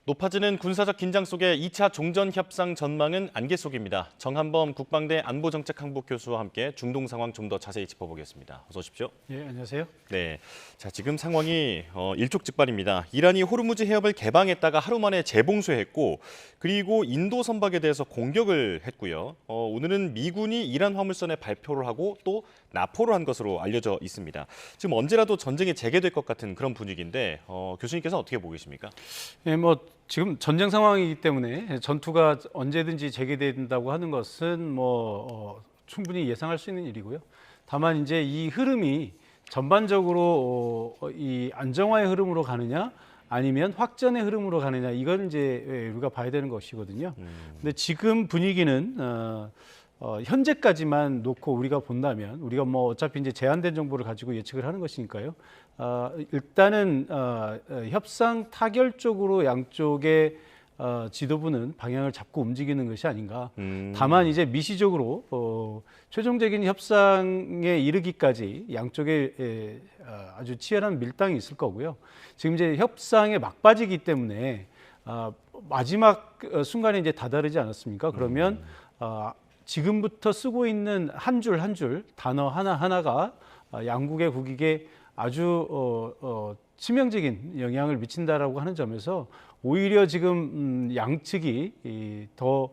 높아지는 군사적 긴장 속에 2차 종전 협상 전망은 안개 속입니다. 정한범 국방대 안보정책학부 교수와 함께 중동 상황 좀 더 자세히 짚어보겠습니다. 어서 오십시오. 예, 안녕하세요. 네, 자 지금 상황이 일촉즉발입니다. 이란이 호르무즈 해협을 개방했다가 하루 만에 재봉쇄했고, 그리고 인도 선박에 대해서 공격을 했고요. 오늘은 미군이 이란 화물선에 발표를 하고 또 납포를 한 것으로 알려져 있습니다. 지금 언제라도 전쟁이 재개될 것 같은 그런 분위기인데 교수님께서 어떻게 보고 계십니까? 예, 지금 전쟁 상황이기 때문에 전투가 언제든지 재개된다고 하는 것은 충분히 예상할 수 있는 일이고요. 다만 이제 이 흐름이 전반적으로 이 안정화의 흐름으로 가느냐 아니면 확전의 흐름으로 가느냐, 이건 이제 우리가 봐야 되는 것이거든요. 근데 지금 분위기는 현재까지만 놓고 우리가 본다면, 우리가 어차피 이제 제한된 정보를 가지고 예측을 하는 것이니까요. 일단은 협상 타결 쪽으로 양쪽의 지도부는 방향을 잡고 움직이는 것이 아닌가. 다만 이제 미시적으로 최종적인 협상에 이르기까지 양쪽에 아주 치열한 밀당이 있을 거고요. 지금 이제 협상의 막바지이기 때문에 마지막 순간에 이제 다다르지 않았습니까? 그러면 지금부터 쓰고 있는 한 줄 한 줄 단어 하나하나가 양국의 국익에 아주 치명적인 영향을 미친다라고 하는 점에서 오히려 지금 양측이 더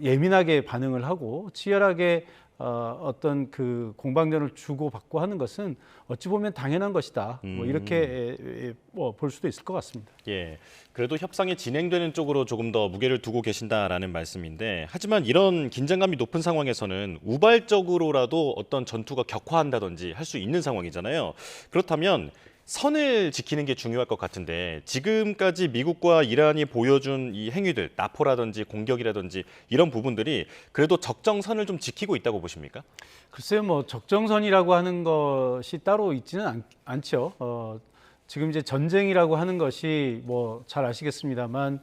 예민하게 반응을 하고 치열하게 어떤 그 공방전을 주고받고 하는 것은 어찌 보면 당연한 것이다. 이렇게 볼 수도 있을 것 같습니다. 예, 그래도 협상이 진행되는 쪽으로 조금 더 무게를 두고 계신다라는 말씀인데, 하지만 이런 긴장감이 높은 상황에서는 우발적으로라도 어떤 전투가 격화한다든지 할 수 있는 상황이잖아요. 그렇다면 선을 지키는 게 중요할 것 같은데, 지금까지 미국과 이란이 보여준 이 행위들, 납포라든지 공격이라든지 이런 부분들이 그래도 적정선을 좀 지키고 있다고 보십니까? 글쎄요, 적정선이라고 하는 것이 따로 있지는 않죠. 지금 이제 전쟁이라고 하는 것이 잘 아시겠습니다만,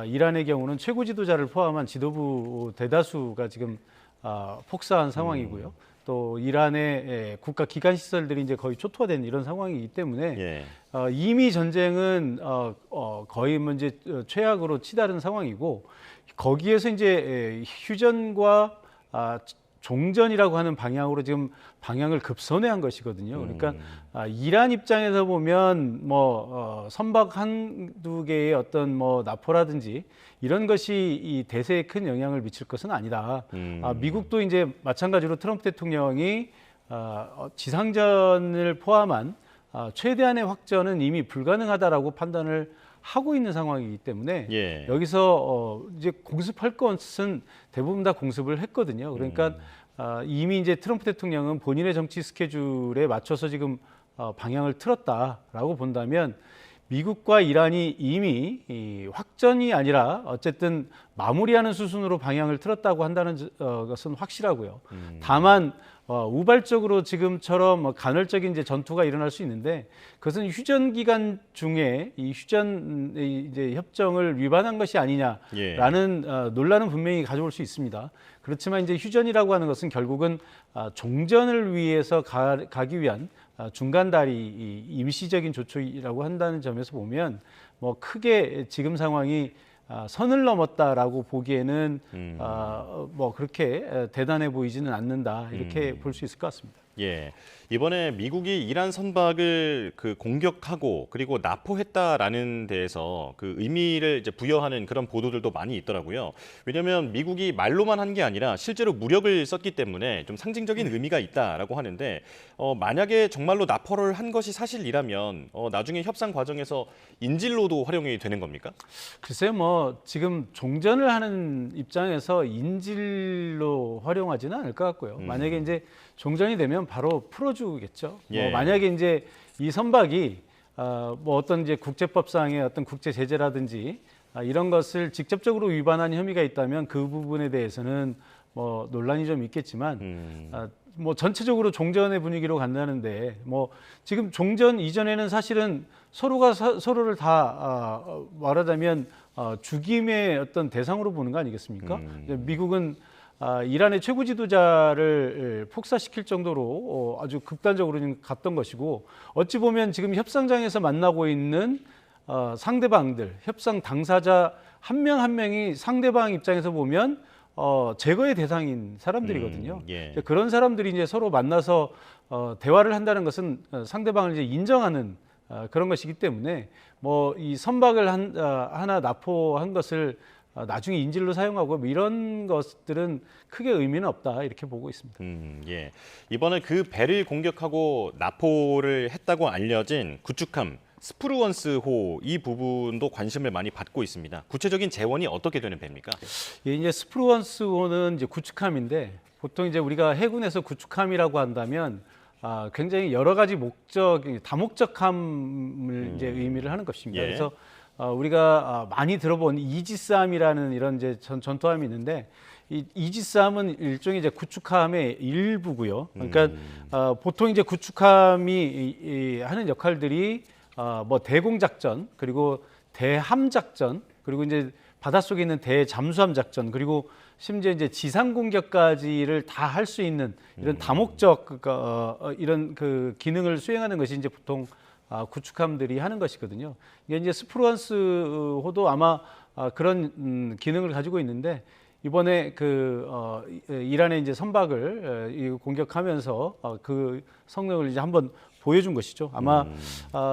이란의 경우는 최고 지도자를 포함한 지도부 대다수가 지금 폭사한 상황이고요. 또 이란의 국가 기관 시설들이 이제 거의 초토화된 이런 상황이기 때문에 예. 이미 전쟁은 거의 이제 최악으로 치달은 상황이고, 거기에서 이제 휴전과 종전이라고 하는 방향으로 지금 방향을 급선회한 것이거든요. 그러니까 이란 입장에서 보면 선박 한두 개의 어떤 납포라든지 이런 것이 이 대세에 큰 영향을 미칠 것은 아니다. 미국도 이제 마찬가지로 트럼프 대통령이 지상전을 포함한 최대한의 확전은 이미 불가능하다라고 판단을 하고 있는 상황이기 때문에 여기서 이제 공습할 것은 대부분 다 공습을 했거든요. 그러니까 이미 이제 트럼프 대통령은 본인의 정치 스케줄에 맞춰서 지금 방향을 틀었다라고 본다면, 미국과 이란이 이미 이 확전이 아니라 어쨌든 마무리하는 수순으로 방향을 틀었다고 한다는 것은 확실하고요. 다만 우발적으로 지금처럼 간헐적인 이제 전투가 일어날 수 있는데, 그것은 휴전 기간 중에 이 휴전 이제 협정을 위반한 것이 아니냐라는 논란은 분명히 가져올 수 있습니다. 그렇지만 이제 휴전이라고 하는 것은 결국은 종전을 위해서 가기 위한 중간 다리, 임시적인 조처라고 한다는 점에서 보면 크게 지금 상황이 선을 넘었다라고 보기에는 그렇게 대단해 보이지는 않는다, 이렇게 볼 수 있을 것 같습니다. 예, 이번에 미국이 이란 선박을 공격하고 그리고 납포했다라는 데에서 그 의미를 이제 부여하는 그런 보도들도 많이 있더라고요. 왜냐하면 미국이 말로만 한 게 아니라 실제로 무력을 썼기 때문에 좀 상징적인 의미가 있다라고 하는데, 만약에 정말로 납포를 한 것이 사실이라면 나중에 협상 과정에서 인질로도 활용이 되는 겁니까? 글쎄요, 지금 종전을 하는 입장에서 인질로 활용하지는 않을 것 같고요. 만약에 이제 종전이 되면 바로 풀어주겠죠. 만약에 이제 이 선박이 어떤 이제 국제법상의 어떤 국제 제재라든지 이런 것을 직접적으로 위반한 혐의가 있다면 그 부분에 대해서는 논란이 좀 있겠지만, 전체적으로 종전의 분위기로 간다는데, 지금 종전 이전에는 사실은 서로가 서로를 다 말하자면 죽임의 어떤 대상으로 보는 거 아니겠습니까? 미국은 이란의 최고 지도자를 폭사시킬 정도로 아주 극단적으로 갔던 것이고, 어찌 보면 지금 협상장에서 만나고 있는 상대방들, 협상 당사자 한 명 한 명이 상대방 입장에서 보면 제거의 대상인 사람들이거든요. 예. 그런 사람들이 이제 서로 만나서 대화를 한다는 것은 상대방을 이제 인정하는 그런 것이기 때문에 뭐 이 선박을 하나 납포한 것을 나중에 인질로 사용하고 뭐 이런 것들은 크게 의미는 없다 이렇게 보고 있습니다. 예. 이번에 그 배를 공격하고 납포를 했다고 알려진 구축함 스프루언스호 이 부분도 관심을 많이 받고 있습니다. 구체적인 재원이 어떻게 되는 배입니까? 예, 이제 스프루언스호는 이제 구축함인데 보통 이제 우리가 해군에서 구축함이라고 한다면 굉장히 여러 가지 다목적함을 이제 의미를 하는 것입니다. 예. 그래서 우리가 많이 들어본 이지스함이라는 이런 이제 전투함이 있는데 이 이지스함은 일종의 이제 구축함의 일부고요. 그러니까 보통 이제 구축함이 하는 역할들이 뭐 대공 작전 그리고 대함 작전 그리고 이제 바닷속에 있는 대잠수함 작전 그리고 심지어 이제 지상 공격까지를 다 할 수 있는 이런 다목적 이런 그 기능을 수행하는 것이 이제 보통 구축함들이 하는 것이거든요. 이게 이제 스프루언스호도 아마 그런 기능을 가지고 있는데 이번에 이란의 이제 선박을 공격하면서 그 성능을 이제 한번 보여준 것이죠. 아마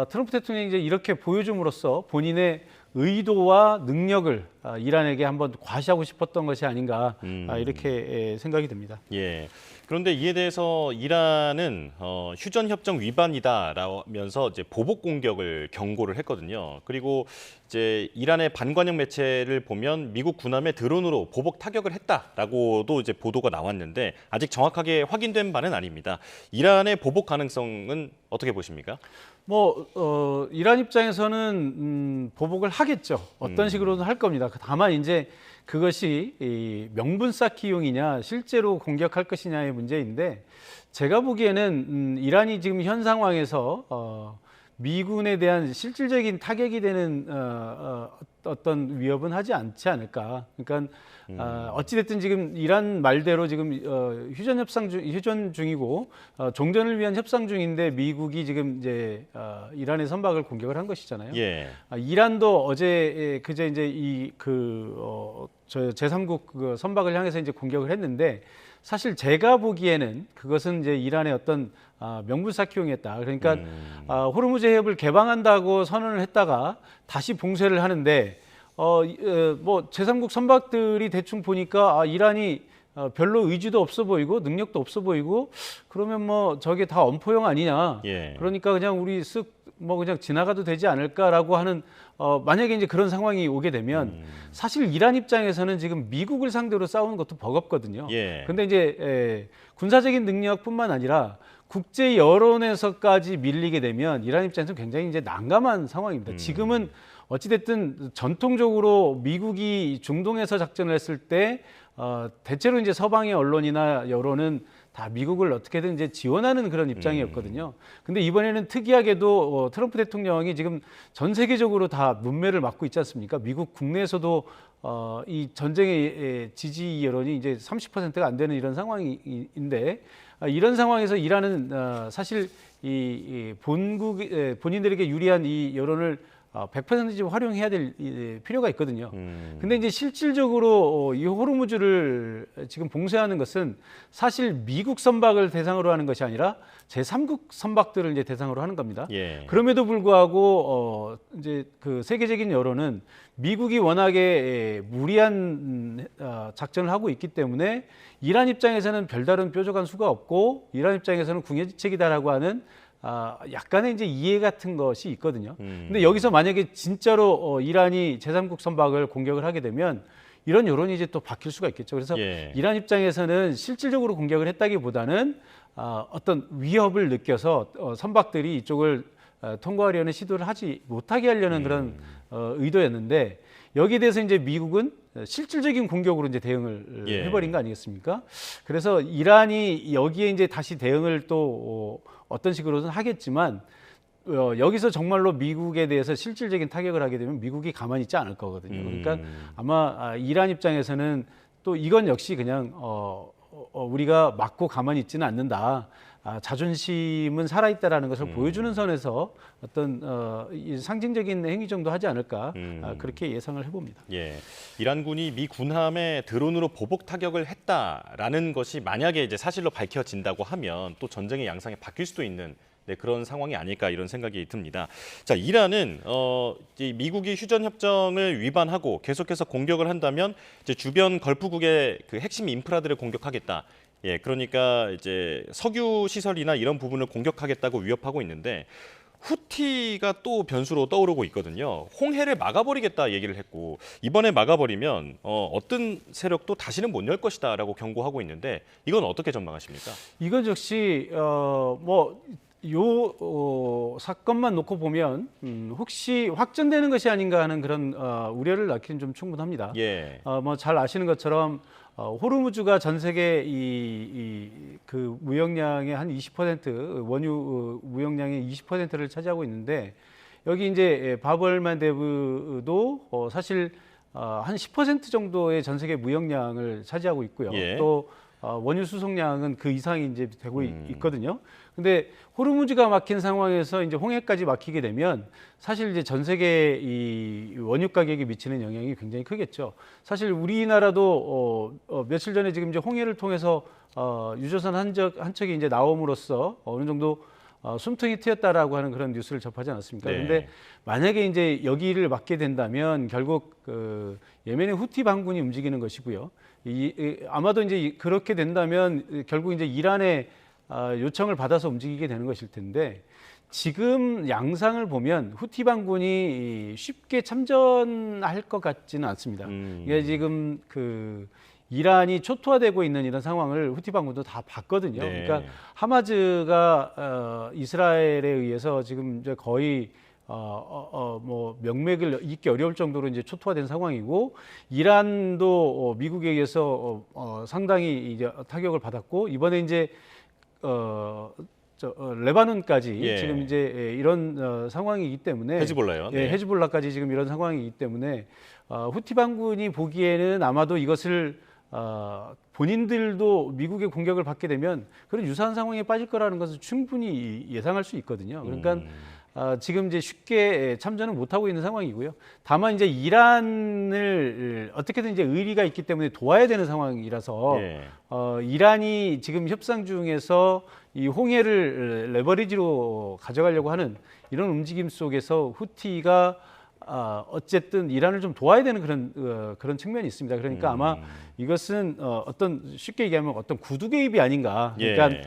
트럼프 대통령이 이제 이렇게 보여줌으로써 본인의 의도와 능력을 이란에게 한번 과시하고 싶었던 것이 아닌가 이렇게 생각이 듭니다. 예. 그런데 이에 대해서 이란은 휴전 협정 위반이다라면서 이제 보복 공격을 경고를 했거든요. 그리고 이제 이란의 반관영 매체를 보면 미국 군함의 드론으로 보복 타격을 했다라고도 이제 보도가 나왔는데 아직 정확하게 확인된 바는 아닙니다. 이란의 보복 가능성은 어떻게 보십니까? 이란 입장에서는 보복을 하겠죠. 어떤 식으로든 할 겁니다. 다만 이제 그것이 이 명분 쌓기용이냐 실제로 공격할 것이냐의 문제인데 제가 보기에는 이란이 지금 현 상황에서 미군에 대한 실질적인 타격이 되는 어떤 위협은 하지 않지 않을까. 그러니까 어찌됐든 지금 이란 말대로 지금 휴전 중이고 종전을 위한 협상 중인데 미국이 지금 이제 이란의 선박을 공격을 한 것이잖아요. 예. 이란도 그제 이제 제3국 그 선박을 향해서 이제 공격을 했는데 사실 제가 보기에는 그것은 이제 이란의 어떤 명분 쌓기용이었다. 그러니까 호르무즈 해협을 개방한다고 선언을 했다가 다시 봉쇄를 하는데 뭐 제3국 선박들이 대충 보니까 이란이 별로 의지도 없어 보이고 능력도 없어 보이고 그러면 뭐 저게 다 엄포용 아니냐. 예. 그러니까 그냥 우리 쓱 뭐 그냥 지나가도 되지 않을까라고 하는 만약에 이제 그런 상황이 오게 되면 사실 이란 입장에서는 지금 미국을 상대로 싸우는 것도 버겁거든요. 예. 근데 이제 군사적인 능력뿐만 아니라 국제 여론에서까지 밀리게 되면 이란 입장에서는 굉장히 이제 난감한 상황입니다. 지금은 어찌됐든 전통적으로 미국이 중동에서 작전을 했을 때 대체로 이제 서방의 언론이나 여론은 다 미국을 어떻게든 이제 지원하는 그런 입장이었거든요. 근데 이번에는 특이하게도 트럼프 대통령이 지금 전 세계적으로 다 문매를 맞고 있지 않습니까? 미국 국내에서도 이 전쟁의 지지 여론이 이제 30%가 안 되는 이런 상황인데 이런 상황에서 이란은 사실 이 본인들에게 유리한 이 여론을 100% 활용해야 될 필요가 있거든요. 근데 이제 실질적으로 이 호르무즈를 지금 봉쇄하는 것은 사실 미국 선박을 대상으로 하는 것이 아니라 제3국 선박들을 이제 대상으로 하는 겁니다. 예. 그럼에도 불구하고 이제 그 세계적인 여론은 미국이 워낙에 무리한 작전을 하고 있기 때문에 이란 입장에서는 별다른 뾰족한 수가 없고 이란 입장에서는 궁예지책이다라고 하는 약간의 이제 이해 같은 것이 있거든요. 근데 여기서 만약에 진짜로 이란이 제3국 선박을 공격을 하게 되면 이런 여론이 이제 또 바뀔 수가 있겠죠. 그래서 예. 이란 입장에서는 실질적으로 공격을 했다기보다는 어떤 위협을 느껴서 선박들이 이쪽을 통과하려는 시도를 하지 못하게 하려는 그런 의도였는데 여기에 대해서 이제 미국은 실질적인 공격으로 이제 대응을 예. 해버린 거 아니겠습니까? 그래서 이란이 여기에 이제 다시 대응을 또 어떤 식으로든 하겠지만 여기서 정말로 미국에 대해서 실질적인 타격을 하게 되면 미국이 가만히 있지 않을 거거든요. 그러니까 아마 이란 입장에서는 또 이건 역시 그냥 우리가 맞고 가만히 있지는 않는다. 자존심은 살아있다라는 것을 보여주는 선에서 어떤 이 상징적인 행위 정도 하지 않을까 그렇게 예상을 해봅니다. 예, 이란군이 미 군함에 드론으로 보복 타격을 했다라는 것이 만약에 이제 사실로 밝혀진다고 하면 또 전쟁의 양상이 바뀔 수도 있는 그런 상황이 아닐까 이런 생각이 듭니다. 자, 이란은 이 미국이 휴전 협정을 위반하고 계속해서 공격을 한다면 이제 주변 걸프국의 그 핵심 인프라들을 공격하겠다. 예, 그러니까 이제 석유 시설이나 이런 부분을 공격하겠다고 위협하고 있는데 후티가 또 변수로 떠오르고 있거든요. 홍해를 막아버리겠다 얘기를 했고 이번에 막아버리면 어떤 세력도 다시는 못 열 것이다라고 경고하고 있는데 이건 어떻게 전망하십니까? 이건 역시 사건만 놓고 보면 혹시 확전되는 것이 아닌가 하는 그런 우려를 낳기는 좀 충분합니다. 예. 잘 아시는 것처럼 호르무즈가 전 세계 그 무역량의 한 20% 원유 무역량의 20%를 차지하고 있는데 여기 이제 바브알만데브도 사실 한 10% 정도의 전 세계 무역량을 차지하고 있고요. 예. 또 원유 수송량은 그 이상이 이제 되고 있거든요. 근데 호르무즈가 막힌 상황에서 이제 홍해까지 막히게 되면 사실 이제 전 세계 이 원유 가격에 미치는 영향이 굉장히 크겠죠. 사실 우리나라도 며칠 전에 지금 이제 홍해를 통해서 유조선 한 척이 이제 나옴으로써 어느 정도 숨통이 트였다라고 하는 그런 뉴스를 접하지 않았습니까? 그런데 네. 만약에 이제 여기를 막게 된다면 결국 그 예멘의 후티 반군이 움직이는 것이고요. 아마도 이제 그렇게 된다면 결국 이제 이란의 요청을 받아서 움직이게 되는 것일 텐데 지금 양상을 보면 후티 반군이 쉽게 참전할 것 같지는 않습니다. 이게 지금 그 이란이 초토화되고 있는 이런 상황을 후티 반군도 다 봤거든요. 네. 그러니까 하마즈가 이스라엘에 의해서 지금 이제 거의 명맥을 잇기 어려울 정도로 이제 초토화된 상황이고 이란도 미국에 의해서 상당히 이제 타격을 받았고 이번에 이제 레바논까지 예. 지금 이제 이런 상황이기 때문에 헤즈볼라요. 네. 헤즈볼라까지 지금 이런 상황이기 때문에 후티 반군이 보기에는 아마도 이것을 본인들도 미국의 공격을 받게 되면 그런 유사한 상황에 빠질 거라는 것을 충분히 예상할 수 있거든요. 그러니까 지금 이제 쉽게 참전은 못 하고 있는 상황이고요. 다만 이제 이란을 어떻게든 이제 의리가 있기 때문에 도와야 되는 상황이라서 예. 이란이 지금 협상 중에서 이 홍해를 레버리지로 가져가려고 하는 이런 움직임 속에서 후티가 어쨌든 이란을 좀 도와야 되는 그런 측면이 있습니다. 그러니까 아마 이것은 어떤 쉽게 얘기하면 어떤 구두 개입이 아닌가. 그러니까 예.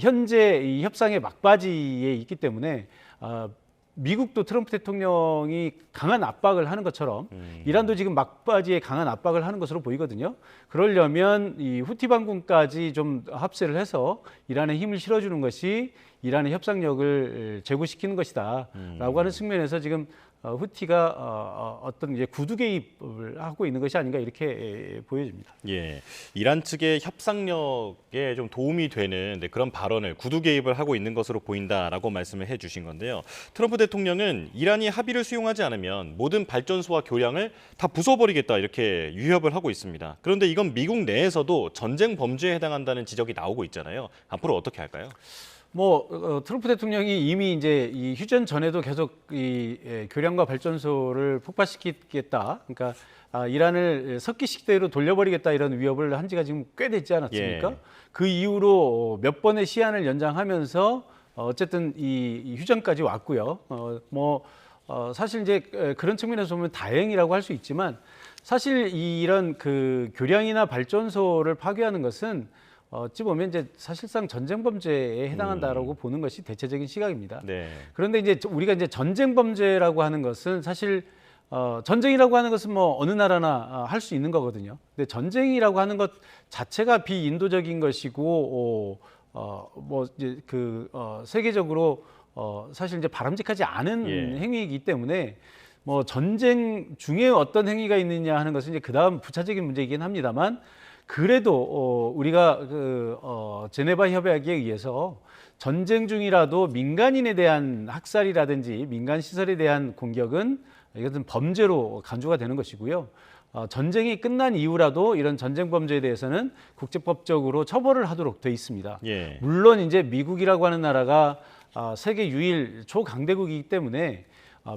현재 이 협상의 막바지에 있기 때문에 미국도 트럼프 대통령이 강한 압박을 하는 것처럼 이란도 지금 막바지에 강한 압박을 하는 것으로 보이거든요. 그러려면 이 후티 반군까지 좀 합세를 해서 이란에 힘을 실어주는 것이 이란의 협상력을 제고시키는 것이다라고 하는 측면에서 지금 후티가 어떤 이제 구두 개입을 하고 있는 것이 아닌가 이렇게 보여집니다. 예, 이란 측의 협상력에 좀 도움이 되는 그런 발언을 구두 개입을 하고 있는 것으로 보인다라고 말씀을 해주신 건데요. 트럼프 대통령은 이란이 합의를 수용하지 않으면 모든 발전소와 교량을 다 부숴버리겠다 이렇게 유협을 하고 있습니다. 그런데 이건 미국 내에서도 전쟁 범죄에 해당한다는 지적이 나오고 있잖아요. 앞으로 어떻게 할까요? 트럼프 대통령이 이미 이제 이 휴전 전에도 계속 교량과 발전소를 폭파시키겠다. 그러니까 이란을 석기식대로 돌려버리겠다 이런 위협을 한 지가 지금 꽤 됐지 않았습니까? 예. 그 이후로 몇 번의 시한을 연장하면서 어쨌든 이 휴전까지 왔고요. 사실 이제 그런 측면에서 보면 다행이라고 할 수 있지만 사실 이런 그 교량이나 발전소를 파괴하는 것은 어찌 보면 이제 사실상 전쟁 범죄에 해당한다라고 보는 것이 대체적인 시각입니다. 네. 그런데 이제 우리가 이제 전쟁 범죄라고 하는 것은 사실 전쟁이라고 하는 것은 뭐 어느 나라나 할 수 있는 거거든요. 근데 전쟁이라고 하는 것 자체가 비인도적인 것이고 이제 세계적으로 사실 이제 바람직하지 않은 예. 행위이기 때문에 전쟁 중에 어떤 행위가 있느냐 하는 것은 이제 그다음 부차적인 문제이긴 합니다만 그래도 우리가 제네바 협약에 의해서 전쟁 중이라도 민간인에 대한 학살이라든지 민간 시설에 대한 공격은 이것은 범죄로 간주가 되는 것이고요. 전쟁이 끝난 이후라도 이런 전쟁 범죄에 대해서는 국제법적으로 처벌을 하도록 돼 있습니다. 예. 물론 이제 미국이라고 하는 나라가 세계 유일 초강대국이기 때문에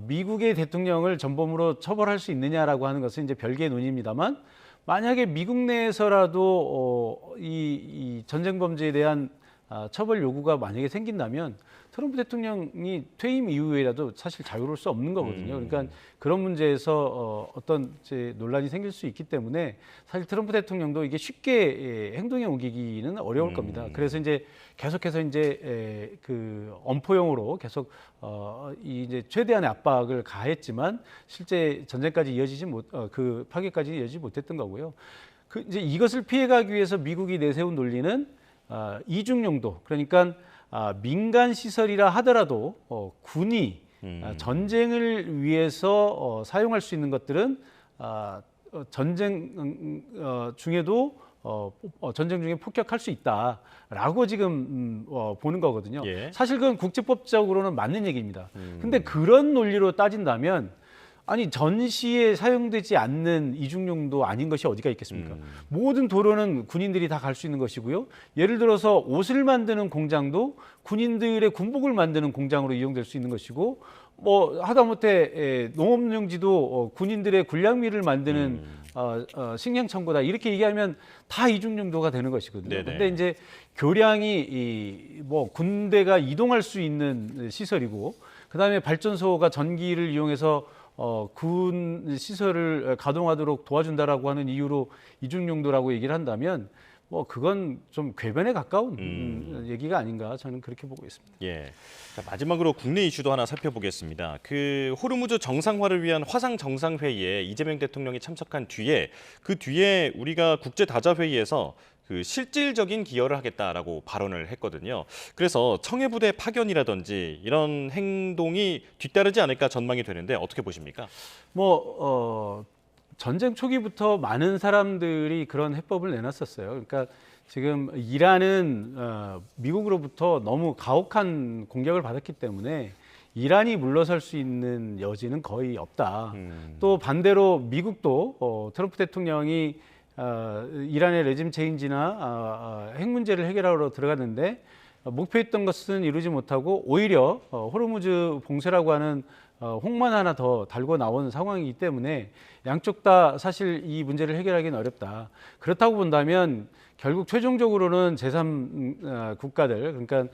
미국의 대통령을 전범으로 처벌할 수 있느냐라고 하는 것은 이제 별개의 논의입니다만, 만약에 미국 내에서라도 이 전쟁 범죄에 대한 처벌 요구가 만약에 생긴다면 트럼프 대통령이 퇴임 이후에라도 사실 자유로울 수 없는 거거든요. 그러니까 그런 문제에서 어떤 논란이 생길 수 있기 때문에 사실 트럼프 대통령도 이게 쉽게 행동에 옮기기는 어려울 겁니다. 그래서 이제 계속해서 이제 그 엄포용으로 계속 이제 최대한의 압박을 가했지만 실제 전쟁까지 이어지지 그 파괴까지 이어지지 못했던 거고요. 이제 이것을 피해가기 위해서 미국이 내세운 논리는 이중용도, 그러니까 민간 시설이라 하더라도 군이 전쟁을 위해서 사용할 수 있는 것들은 전쟁 중에도 전쟁 중에 폭격할 수 있다라고 지금 보는 거거든요. 예. 사실 그건 국제법적으로는 맞는 얘기입니다. 근데 그런 논리로 따진다면 아니 전시에 사용되지 않는 이중용도 아닌 것이 어디가 있겠습니까? 모든 도로는 군인들이 다 갈 수 있는 것이고요. 예를 들어서 옷을 만드는 공장도 군인들의 군복을 만드는 공장으로 이용될 수 있는 것이고, 뭐 하다못해 농업용지도 군인들의 군량미를 만드는 식량창고다, 이렇게 얘기하면 다 이중용도가 되는 것이거든요. 네네. 근데 이제 교량이 뭐 군대가 이동할 수 있는 시설이고, 그다음에 발전소가 전기를 이용해서 군 시설을 가동하도록 도와준다라고 하는 이유로 이중용도라고 얘기를 한다면 뭐 그건 좀 궤변에 가까운 얘기가 아닌가, 저는 그렇게 보고 있습니다. 예. 자, 마지막으로 국내 이슈도 하나 살펴보겠습니다. 그 호르무즈 정상화를 위한 화상 정상회의에 이재명 대통령이 참석한 뒤에 그 뒤에 우리가 국제 다자 회의에서 그 실질적인 기여를 하겠다라고 발언을 했거든요. 그래서 청해부대 파견이라든지 이런 행동이 뒤따르지 않을까 전망이 되는데 어떻게 보십니까? 전쟁 초기부터 많은 사람들이 그런 해법을 내놨었어요. 그러니까 지금 이란은 미국으로부터 너무 가혹한 공격을 받았기 때문에 이란이 물러설 수 있는 여지는 거의 없다. 또 반대로 미국도 트럼프 대통령이 이란의 레짐 체인지나 핵 문제를 해결하러 들어갔는데 목표했던 것은 이루지 못하고 오히려 호르무즈 봉쇄라고 하는 홍만 하나 더 달고 나온 상황이기 때문에 양쪽 다 사실 이 문제를 해결하기는 어렵다. 그렇다고 본다면 결국 최종적으로는 제3 국가들, 그러니까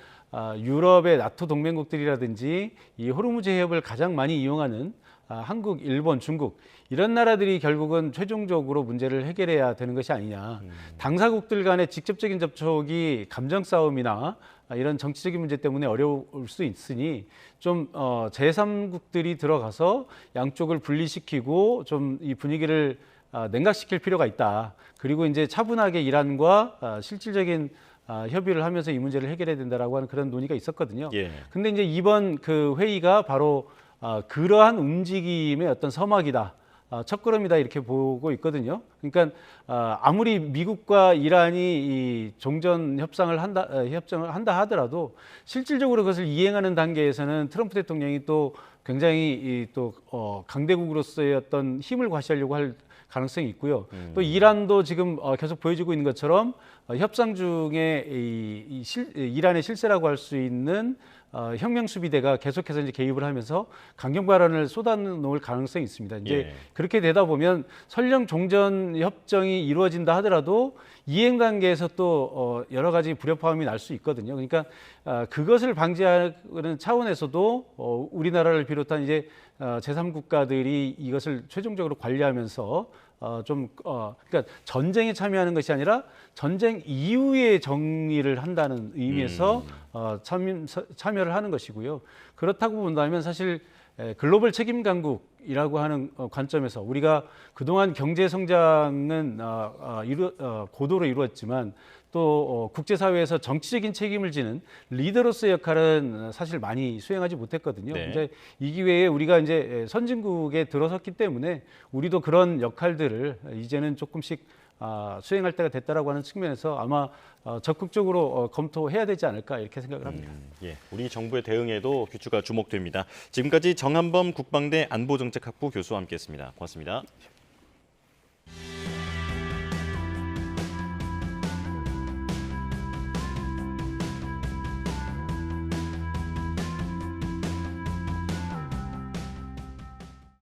유럽의 나토 동맹국들이라든지 이 호르무즈 해협을 가장 많이 이용하는 한국, 일본, 중국, 이런 나라들이 결국은 최종적으로 문제를 해결해야 되는 것이 아니냐. 당사국들 간의 직접적인 접촉이 감정 싸움이나 이런 정치적인 문제 때문에 어려울 수 있으니 좀 제3국들이 들어가서 양쪽을 분리시키고 좀 이 분위기를 냉각시킬 필요가 있다. 그리고 이제 차분하게 이란과 실질적인 협의를 하면서 이 문제를 해결해야 된다라고 하는 그런 논의가 있었거든요. 예. 근데 이제 이번 그 회의가 바로 그러한 움직임의 어떤 서막이다, 첫걸음이다, 이렇게 보고 있거든요. 그러니까 아무리 미국과 이란이 이 종전 협상을 한다 하더라도 실질적으로 그것을 이행하는 단계에서는 트럼프 대통령이 또 굉장히 또 강대국으로서의 어떤 힘을 과시하려고 할 가능성이 있고요. 또 이란도 지금 계속 보여주고 있는 것처럼 협상 중에 이란의 실세라고 할 수 있는 혁명 수비대가 계속해서 이제 개입을 하면서 강경 발언을 쏟아놓을 가능성이 있습니다. 이제 예. 그렇게 되다 보면 설령 종전 협정이 이루어진다 하더라도 이행 단계에서 또 여러 가지 불협화음이 날 수 있거든요. 그러니까 그것을 방지하는 차원에서도 우리나라를 비롯한 이제 제3국가들이 이것을 최종적으로 관리하면서 그러니까 전쟁에 참여하는 것이 아니라 전쟁 이후에 정리를 한다는 의미에서 참여를 하는 것이고요. 그렇다고 본다면 사실 글로벌 책임 강국이라고 하는 관점에서 우리가 그동안 경제 성장은 고도로 이루었지만 또 국제사회에서 정치적인 책임을 지는 리더로서의 역할은 사실 많이 수행하지 못했거든요. 네. 이제 이 기회에 우리가 이제 선진국에 들어섰기 때문에 우리도 그런 역할들을 이제는 조금씩 수행할 때가 됐다라고 하는 측면에서 아마 적극적으로 검토해야 되지 않을까 이렇게 생각을 합니다. 예, 우리 정부의 대응에도 귀추가 주목됩니다. 지금까지 정한범 국방대 안보정책학부 교수와 함께했습니다. 고맙습니다.